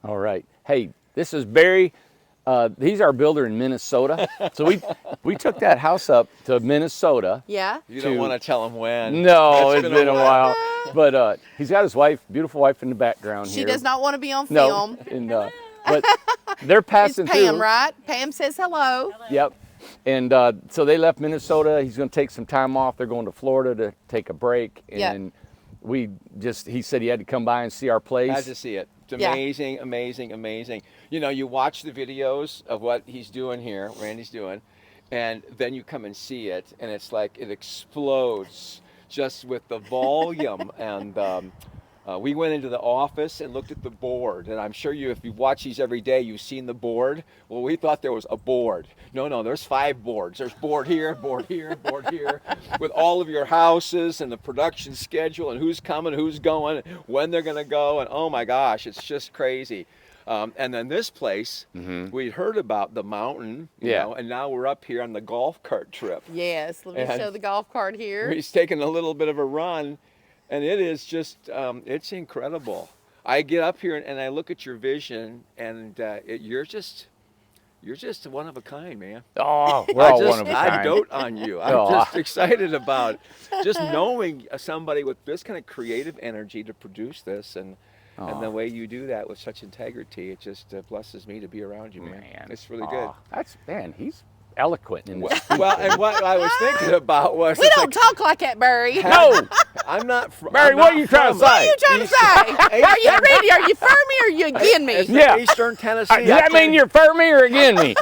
All right. Hey, this is Barry. He's our builder in Minnesota. So we took that house up to Minnesota. Yeah. You don't want to tell him when. No, It's it's been a while. But he's got his wife, beautiful wife in the background She here. does not want to be on No, film. and but they're It's passing Pam, through. right? Pam says hello. Yep. And so they left Minnesota. He's going to take some time off. They're going to Florida to take a break. Yep. And he said he had to come by and see our place. Had to see it. It's Yeah. amazing, amazing, amazing. You know, you watch the videos of what he's doing here, Randy's doing, and then you come and see it, and it's like it explodes just with the volume. And we went into the office and looked at the board, and I'm sure if you watch these every day, you've seen the board. Well, we thought there was a board. No, there's 5 boards. There's board here, board here, board here, with all of your houses and the production schedule and who's coming, who's going, when they're going to go, and oh my gosh, it's just crazy. And then this place, we heard about the mountain, you know, and now we're up here on the golf cart trip. Yes. Let me And show the golf cart here. He's taking a little bit of a run, and it is just, it's incredible. I get up here and I look at your vision, and you're just one of a kind, man. Oh, we're all one of a kind. I dote on you. I'm just excited about just knowing somebody with this kind of creative energy to produce this, and the way you do that with such integrity, it just blesses me to be around you, man. It's really good. He's eloquent in this. Well, and what I was thinking about was We don't talk like that, Barry. No, I'm not. Barry, what are you trying to say? What are you trying to say? Are you ready? Are you for me or are you against me? It's Yeah. Eastern Tennessee. Does that mean you're for me or against me?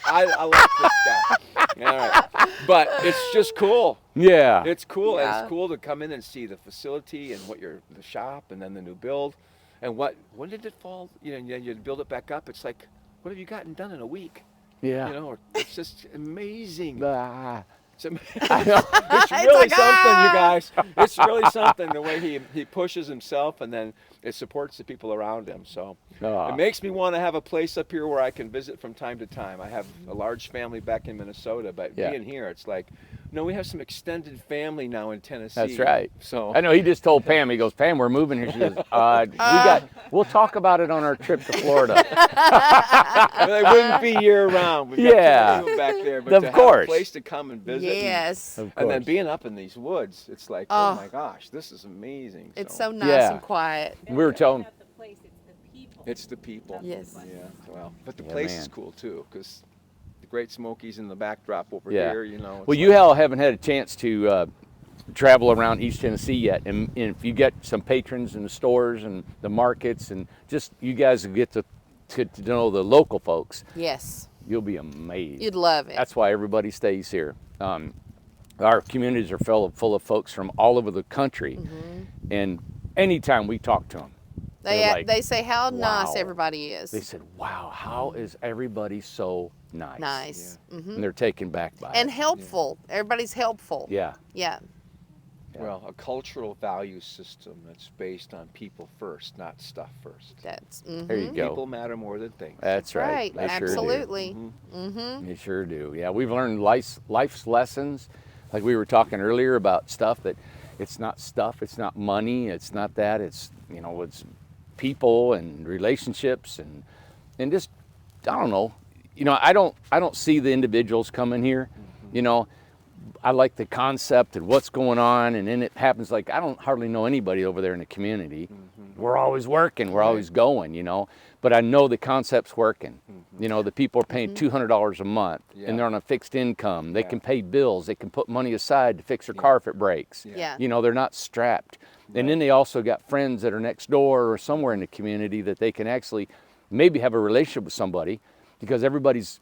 I like this guy. All right. But it's just cool. Yeah. It's cool. And Yeah. it's cool to come in and see the facility and the shop and then the new build. And when did it fall? You know, you build it back up. It's like, what have you gotten done in a week? Yeah. You know, it's just amazing. Ah. It's really like, something, you guys. It's really something the way he pushes himself, and then it supports the people around him. So it makes me want to have a place up here where I can visit from time to time. I have a large family back in Minnesota, but being here, it's like, no, we have some extended family now in Tennessee. That's right. So I know he just told Pam, he goes, Pam, we're moving here. She goes, we'll talk about it on our trip to Florida. they wouldn't be year round. We've got people back there, but Of to course. have a place to come and visit. Yes. And then being up in these woods, it's like, oh my gosh, this is amazing. It's so nice Yeah. and quiet. We were telling. Not the place, it's the people. It's the people. Yes. Yeah. Well, but the Yeah, place man. is cool too, because the Great Smokies in the backdrop over Yeah. here. You know. Well, you all haven't had a chance to travel around East Tennessee yet, and if you get some patrons in the stores and the markets, and just you guys get to know the local folks, Yes. you'll be amazed. You'd love it. That's why everybody stays here. Our communities are full of folks from all over the country, and anytime we talk to them, They say how nice wow. everybody is. they said, "Wow, how is everybody so nice?" Nice. And they're taken back by And it. helpful. Everybody's helpful. Yeah. Yeah. Well, a cultural value system that's based on people first, not stuff first. That's There you go. People matter more than things. That's right. right. They sure do. Absolutely. They sure do. Yeah, we've learned life's lessons. Like we were talking earlier about stuff that it's not stuff, it's not money, it's not that. It's it's people and relationships and just I don't know. I don't see the individuals coming here. I like the concept and what's going on, and then it happens like I don't hardly know anybody over there in the community. We're always working, we're always going, but I know the concept's working. The people are paying $200 a month, and they're on a fixed income. They can pay bills, they can put money aside to fix their car if it breaks. Yeah. They're not strapped. And then they also got friends that are next door or somewhere in the community that they can actually maybe have a relationship with somebody, because everybody's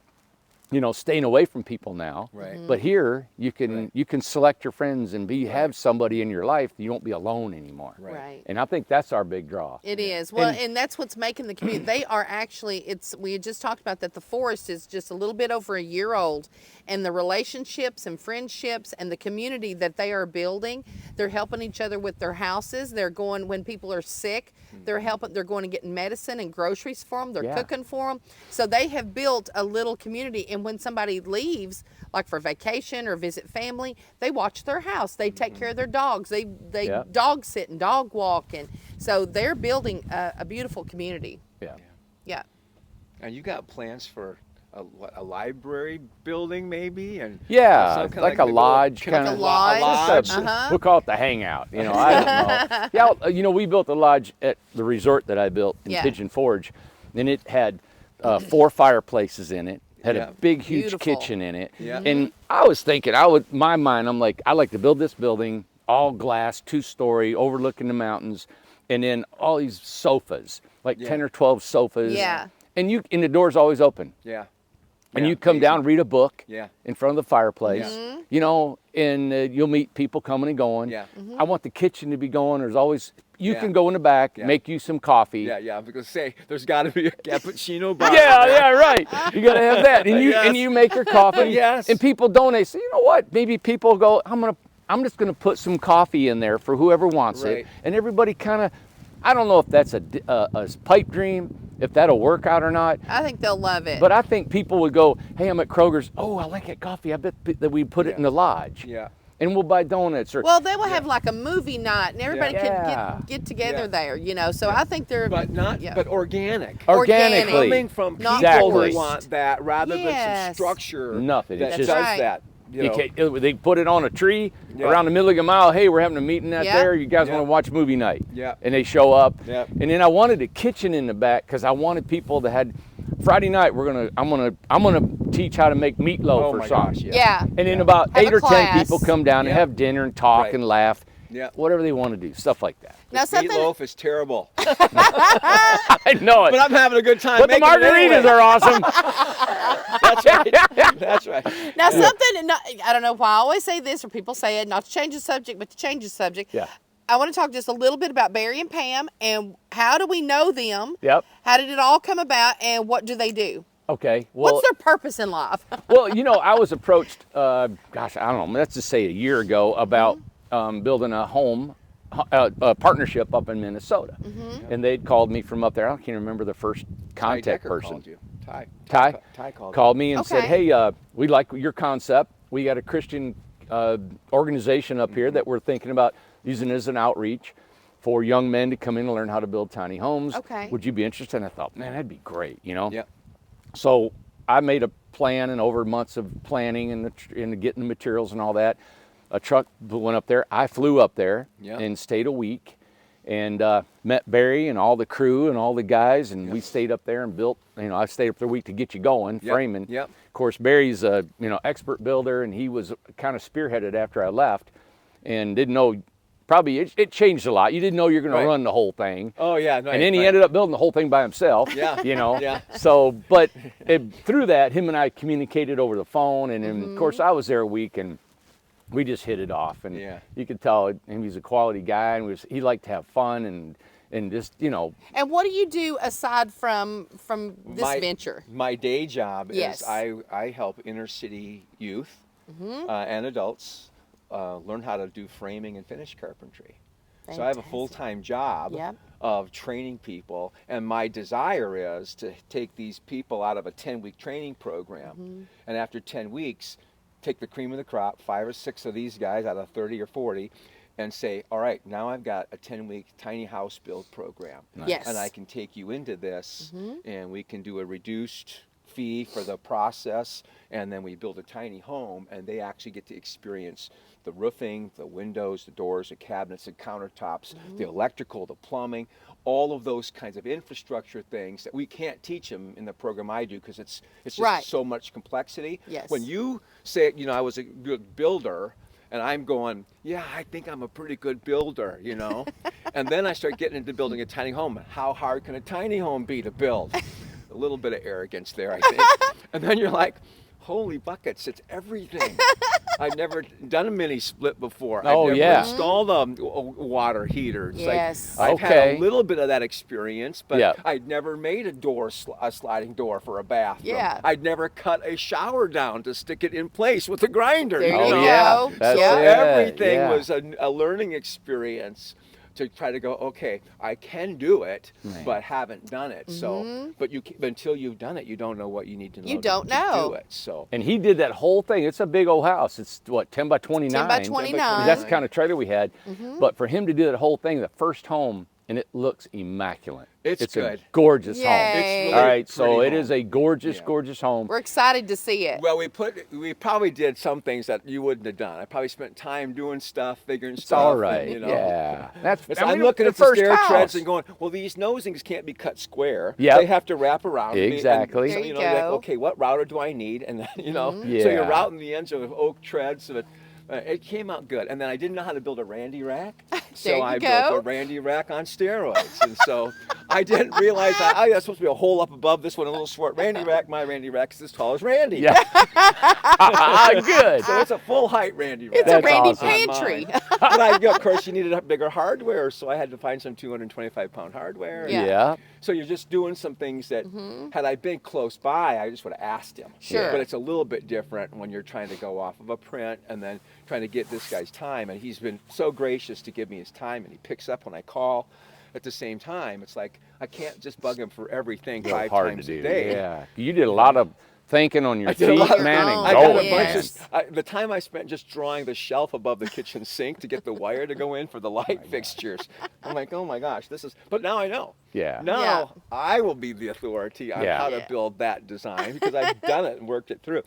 staying away from people now. Right. But here you can select your friends and have somebody in your life. You won't be alone anymore. Right. And I think that's our big draw. It is. Well, and that's what's making the community. They are actually, we had just talked about that the forest is just a little bit over a year old, and the relationships and friendships and the community that they are building, they're helping each other with their houses. They're going, when people are sick, They're helping. They're going to get medicine and groceries for them. They're Yeah. cooking for them. So they have built a little community. And when somebody leaves, like for vacation or visit family, they watch their house. They take care of their dogs. They Yeah. dog sit and dog walk, and so they're building a beautiful community. Yeah. Yeah. And you got plans for a library building maybe, and Yeah, some kinda like a maybe lodge little- kind Like of. a lodge? lodge. Uh-huh. We'll call it the hangout. You know, I don't know. Yeah, we built a lodge at the resort that I built in Yeah. Pigeon Forge, and it had 4 fireplaces in it. Had Yeah. a big, huge Beautiful. kitchen in it. Yeah. And I was thinking, my mind, I'm like, I like to build this building, all glass, 2-story, overlooking the mountains, and then all these sofas, like Yeah. 10 or 12 sofas. Yeah. And the door's always open. Yeah. And Yeah, you come down, amazing. read a book Yeah. in front of the fireplace, Yeah. you know, and you'll meet people coming and going. Yeah. I want the kitchen to be going. There's always, you Yeah. can go in the back, Yeah. make you some coffee. Yeah, yeah. I'm gonna say there's got to be a cappuccino bar. Yeah, yeah, right. You gotta have that, and Yes. you make your coffee. Yes. And people donate. So you know what? Maybe people go, I'm just gonna put some coffee in there for whoever wants Right. it, and everybody kind of, I don't know if that's a pipe dream, if that'll work out or not. I think they'll love it. But I think people would go, hey, I'm at Kroger's. Oh, I like that coffee. I bet that we put it in the lodge. Yeah. And we'll buy donuts or. well, they will have like a movie night, and everybody Yeah. can get together Yeah. there. You know, so I think they're But not, yeah. but organic. Organically. Coming from people Not Exactly. who forced. want that rather than some Yes. structure. Nothing. That It's does just- That's right. that. You know. They put it on a tree Yeah. around the middle of a mile. Hey, we're having a meeting out Yeah. there. You guys Yeah. want to watch movie night? Yeah. And they show up. Yeah. And then I wanted a kitchen in the back because I wanted people that had Friday night. I'm gonna teach how to make meatloaf Oh or my something. gosh, yeah. And then about Have 8 a or 10 class. people come down and Yeah. have dinner and talk Right. and laugh. Yeah. Whatever they want to do, stuff like that. Now something. Meatloaf is terrible. I know it. But I'm having a good time But the making it margaritas anyway. are awesome. That's right. That's right. Now something. I don't know why I always say this, or people say it, not to change the subject, but to change the subject. Yeah. I want to talk just a little bit about Barry and Pam, and how do we know them? Yep. How did it all come about, and what do they do? Okay. Well, What's their purpose in life? well, I was approached, I don't know, let's just say a year ago about building a home, a partnership up in Minnesota. And they'd called me from up there. I can't remember the first Ty contact Decker person. called you. Ty. Ty called me and said, Okay. hey, we like your concept. We got a Christian organization up here that we're thinking about using as an outreach for young men to come in and learn how to build tiny homes. Okay. Would you be interested? And I thought, man, that'd be great, Yep. So I made a plan, and over months of planning and getting the materials and all that, a truck went up there. I flew up there Yeah. and stayed a week, and met Barry and all the crew and all the guys, and we stayed up there and built. I stayed up there a week to get you going, Yep. framing. Yep. Of course, Barry's a expert builder, and he was kind of spearheaded after I left, and didn't know. Probably it changed a lot. You didn't know you're going Right. to run the whole thing. Oh yeah. Right, And then he right. ended up building the whole thing by himself. Yeah. Yeah. So, but through that, him and I communicated over the phone, and then, of course, I was there a week, and we just hit it off. And Yeah. you could tell he was a quality guy, and he liked to have fun and just And what do you do aside from this My- venture? My day job Yes. is I help inner city youth and adults learn how to do framing and finish carpentry. So I have a Fantastic. full-time job Yep. of training people, and my desire is to take these people out of a 10-week training program, and after 10 weeks, take the cream of the crop, 5 or 6 of these guys out of 30 or 40, and say, all right, now I've got a 10-week tiny house build program. Yes. And I can take you into this, and we can do a reduced fee for the process, and then we build a tiny home, and they actually get to experience the roofing, the windows, the doors, the cabinets, the countertops, the electrical, the plumbing, all of those kinds of infrastructure things that we can't teach them in the program I do because it's just Right. so much complexity. Yes. When you say, I was a good builder, and I'm going, yeah, I think I'm a pretty good builder, and then I start getting into building a tiny home. How hard can a tiny home be to build? A little bit of arrogance there, I think. And then you're like, holy buckets, it's everything. I've never done a mini split before. Oh, I've never yeah. installed a water heater. It's Yes. like, I've had Okay. a little bit of that experience, but Yeah. I'd never made a sliding door for a bathroom. Yeah. I'd never cut a shower down to stick it in place with a grinder. There you you know? go. That's So it. everything Yeah. was a learning experience. to try to go, okay, I can do it, Right. but haven't done it. So, but until you've done it, you don't know what you need to know. You don't to know. do it. So, And he did that whole thing. It's a big old house. It's what, 10 by 29? 10 by 29. That's the kind of trailer we had. But for him to do that whole thing, the first home, and it looks immaculate. It's good. a gorgeous Yay. home. It's really All right, so pretty it is home. a gorgeous, Yeah. gorgeous home. We're excited to see it. well, we probably did some things that you wouldn't have done. I probably spent time doing stuff, figuring It's stuff. all and, right. you know. Yeah. That's. It's- I mean, I'm looking the at the first stair house. treads and going, well, these nosings can't be cut square. Yep. They have to wrap around. And Exactly. There so, you know, like, go. okay, what router do I need? And then, so Yeah. you're routing the ends of oak treads. So it came out good. And then I didn't know how to build a Randy rack. So There you I go. built a Randy rack on steroids. And so I didn't realize that, oh, that's supposed to be a hole up above this one, a little short Randy rack. My Randy rack is as tall as Randy. Yeah. Good. So it's a full height Randy rack. It's a That's Randy awesome. pantry. But of course, you needed bigger hardware, so I had to find some 225-pound hardware. Yeah. Yeah. So you're just doing some things that, had I been close by, I just would have asked him. Sure. But it's a little bit different when you're trying to go off of a print and then trying to get this guy's time. And he's been so gracious to give me his time, and he picks up when I call. At the same time, it's like I can't just bug him for everything Real 5 hard times to do. a day. Yeah. You did a lot of thinking on your I did a feet, lot of- man, and I I going. got a bunch Yes. of the time I spent just drawing the shelf above the kitchen sink to get the wire to go in for the light fixtures. I'm like, oh my gosh, this is. But now I know. Yeah. Now Yeah. I will be the authority on Yeah. how to Yeah. build that design because I've done it and worked it through.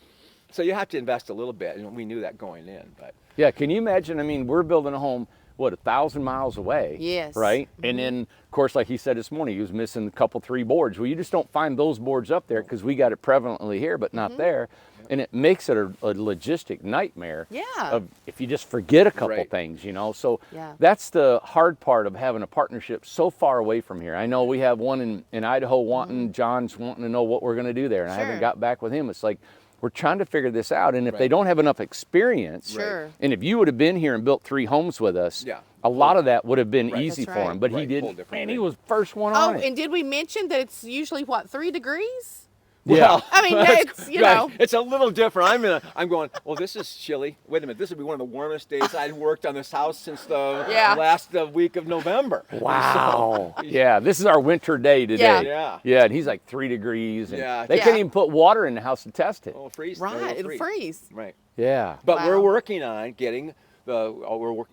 So you have to invest a little bit, and we knew that going in. But Yeah, can you imagine? I mean, we're building a home, what, 1,000 miles away? Yes. Right? And then, of course, like he said this morning, he was missing a couple, 3 boards. Well, you just don't find those boards up there because we got it prevalently here, but not there. And it makes it a logistic nightmare. Yeah. Of if you just forget a couple Right. things, So Yeah. that's the hard part of having a partnership so far away from here. I know we have one in Idaho wanting, John's wanting to know what we're going to do there, and I Sure. haven't got back with him. It's like, we're trying to figure this out, and if they Right. don't have enough experience, Sure. and if you would have been here and built 3 homes with us, Yeah. a lot of that would have been Right. easy That's for right. him. But he Right, whole didn't. different Man, he thing. was first one Oh, on it. and did we mention that it's usually what, 3 degrees? Yeah. I mean, it's, you right. know. It's a little different. I'm going, well, this is chilly. Wait a minute, this would be one of the warmest days I'd worked on this house since the Yeah. last week of November. Wow. Yeah, this is our winter day today. Yeah. Yeah, and he's like 3 degrees. And Yeah. they Yeah. can't even put water in the house to test it. Oh, freeze. Right, it'll freeze. Right. Yeah. But Wow. we're working on getting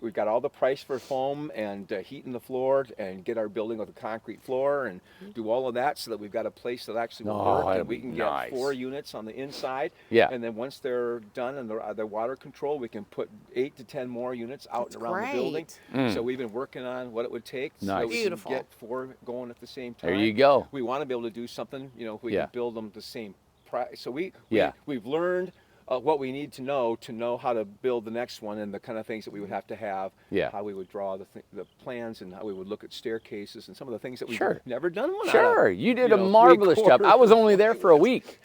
we've got all the price for foam and heating the floor and get our building with a concrete floor and do all of that so that we've got a place that actually will Oh, work that'd and we be can nice. get 4 units on the inside. Yeah. And then once they're done and they're water controlled, we can put 8 to 10 more units out That's and around the building. great. So we've been working on what it would take so Nice. that we Beautiful. can get 4 going at the same time. There you go. We want to be able to do something, we Yeah. can build them the same price. So Yeah. we've learned what we need to know how to build the next one and the kind of things that we would have to have, Yeah. how we would draw the plans and how we would look at staircases and some of the things that we've Sure. never done one out Sure, of, you did a 3 marvelous job. I was quarters. only there for a week,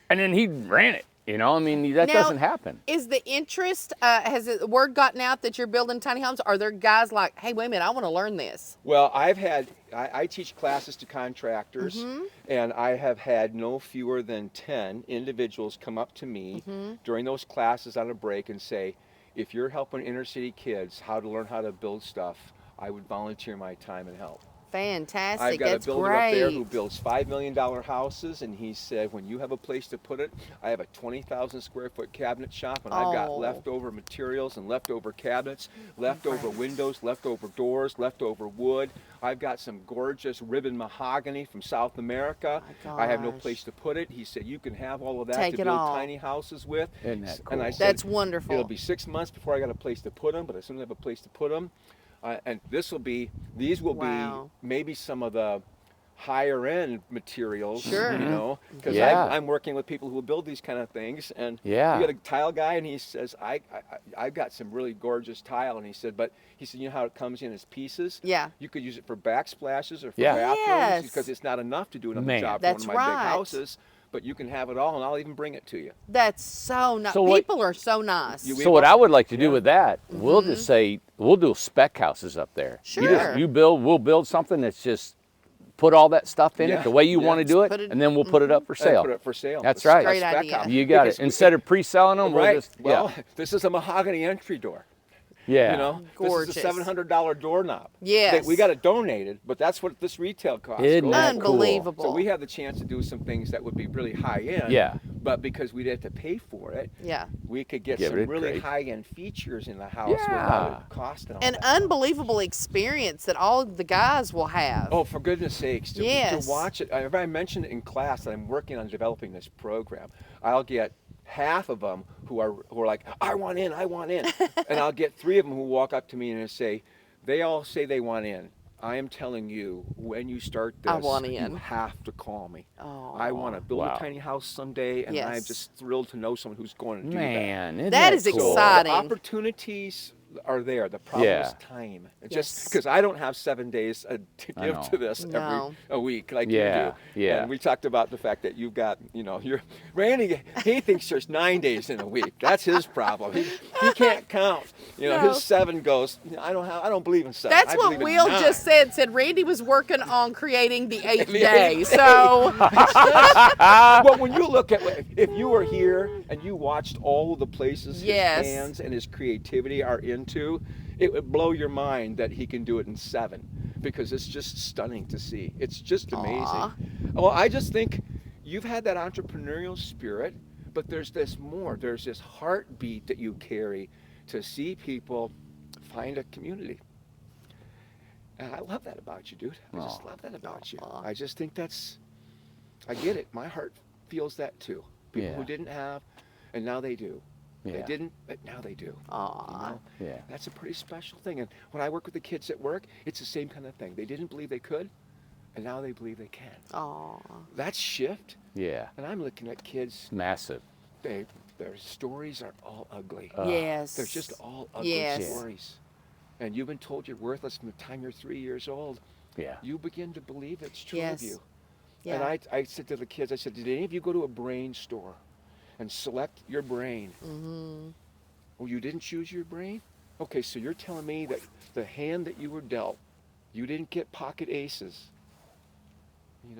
and then he ran it. I mean, that Now, doesn't happen. Is the interest, has the word gotten out that you're building tiny homes? Are there guys like, hey, wait a minute, I want to learn this? Well, I teach classes to contractors, and I have had no fewer than 10 individuals come up to me during those classes on a break and say, if you're helping inner city kids how to learn how to build stuff, I would volunteer my time and help. Fantastic. I've got That's a builder great. up there who builds $5 million houses, and he said, when you have a place to put it, I have a 20,000 square foot cabinet shop, and I've got Oh. leftover materials and leftover cabinets, leftover windows, leftover doors, leftover wood. I've got some gorgeous ribbon mahogany from South America. My I have no gosh. place to put it. He said, you can have all of that Take to it build all. tiny houses with. Isn't that And I cool? said, That's wonderful. it'll be 6 months before I got a place to put them, but as soon as I have a place to put them, and these will Wow. be maybe some of the higher end materials, Sure. because Yeah. I'm working with people who will build these kind of things, and Yeah. you got a tile guy, and he says, I've got some really gorgeous tile, and he said, you know how it comes in as pieces? Yeah. You could use it for backsplashes or for Yeah. bathrooms, Yes. because it's not enough to do another Man. job for That's one of my right. big houses, but you can have it all, and I'll even bring it to you. That's so nice. So what- People are so nice. You- So what I would like to do Yeah. with that, we'll just say we'll do spec houses up there. Sure. We'll build something that's just put all that stuff in Yeah. it the way you Yeah. want to do it, Put it- and then we'll put it up for And sale. put it for sale. That's A right. Great spec idea. house. You got Because it. Instead of pre-selling them, we'll Right. just Well, yeah. this is a mahogany entry door. Yeah. You know, Gorgeous. This is a $700 doorknob. Yes. We got it donated, but that's what this retail costs. Isn't goes that for. cool? Unbelievable. So we have the chance to do some things that would be really high end. Yeah. But because we didn't have to pay for it, Yeah. we could get Give some it really great. high end features in the house Yeah. without it costing all An that. unbelievable experience that all of the guys will have. Oh, for goodness sakes, Yes. to watch it. I mentioned it in class that I'm working on developing this program. I'll get half of them who are like, I want in, and I'll get 3 of them who walk up to me and say, they all say they want in. I am telling you, when you start this, I want you in. have to call me. Oh. I want to build Wow. a tiny house someday, and I'm Yes. just thrilled to know someone who's going to do Man, isn't That is cool? exciting. the exciting. Are there. The problem Yeah. is time. It's Yes. just because I don't have 7 days to I give know. to this No. every a week like Yeah, you do. yeah. And we talked about the fact that you've got, Randy, he thinks there's 9 days in a week. That's his problem. He can't count. No. His 7 goes, I don't believe in 7. That's I what believe in Will 9. just said Randy was working on creating the 8th The day. 8th day. So Well, when you look at, if you were here and you watched all of the places Yes. his hands and his creativity are into, it would blow your mind that he can do it in 7, because it's just stunning to see. It's just amazing. Aw. Well, I just think you've had that entrepreneurial spirit, but there's this more. There's this heartbeat that you carry to see people find a community. And I love that about you, dude. I just love that about you. Aw. I just think I get it. My heart feels that too. People Yeah. who didn't have, and now they do. They Yeah. didn't, but now they do. Aw. Yeah. That's a pretty special thing. And when I work with the kids at work, it's the same kind of thing. They didn't believe they could, and now they believe they can. Aw. That shift, Yeah. and I'm looking at kids, Massive. their stories are all ugly. Yes. They're just all ugly Yes. stories. And you've been told you're worthless from the time you're 3 years old. Yeah. You begin to believe it's true Yes. of you. Yeah. And I said to the kids, I said, did any of you go to a brain store and select your brain? Mm-hmm. Oh, you didn't choose your brain? Okay, so you're telling me that the hand that you were dealt, you didn't get pocket aces.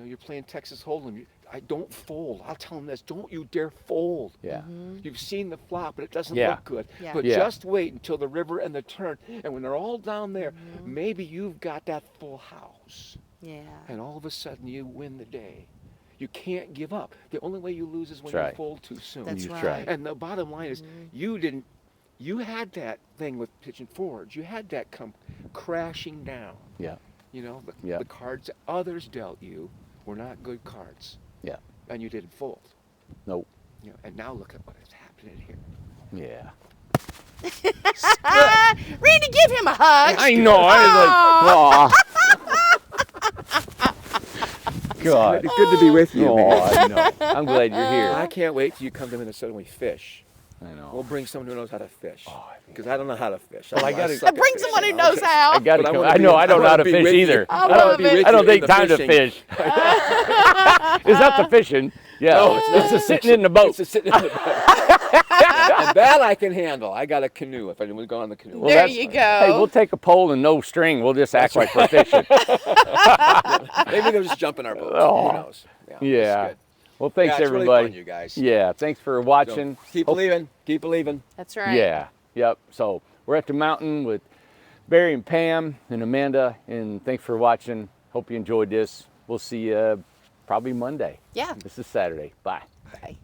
You're playing Texas Hold'em. I don't fold. I'll tell them this. Don't you dare fold. Yeah. You've seen the flop, but it doesn't Yeah. look good. Yeah. But Yeah. just wait until the river and the turn. And when they're all down there, maybe you've got that full house. Yeah. And all of a sudden you win the day. You can't give up. The only way you lose is when That's you right. fold too soon. That's You right. try. And the bottom line is, you had that thing with Pigeon Forge. You had that come crashing down. Yeah. The cards that others dealt you were not good cards. Yeah. And you didn't fold. Nope. And now look at what is happening here. Yeah. Randy, give him a hug. I know. I was like, aw. God. It's good to be with you, Oh, man. I know. I'm glad you're I here. can't wait till you come to Minnesota and we fish. I know. We'll bring someone who knows how to fish. Oh, I think- Because I don't know how to fish. Well, I gotta- suck at Bring fishing. someone who knows Okay. how. I gotta But I come. wanna I be know. in- I don't know I how wanna to be fish with you. either. I I wanna love be it. with I don't you in take the time to fishing. fish. It's not the fishing. Yeah. No, it's not. the sitting in the boat. It's the sitting in the boat. And that I can handle. I got a canoe if anyone's going on the canoe. Well, There that's- you Hey, go. we'll take a pole and no string. We'll just act like we're fishing. Maybe they'll just jump in our boat. Oh. Who knows? It's Yeah. good. Well, thanks Yeah, it's really everybody. fun, you guys. Yeah. Thanks for So, watching. keep Hope- believing. Keep believing. That's right. Yeah. Yep. So we're at the mountain with Barry and Pam and Amanda, and thanks for watching. Hope you enjoyed this. We'll see you probably Monday. Yeah. This is Saturday. Bye. Bye.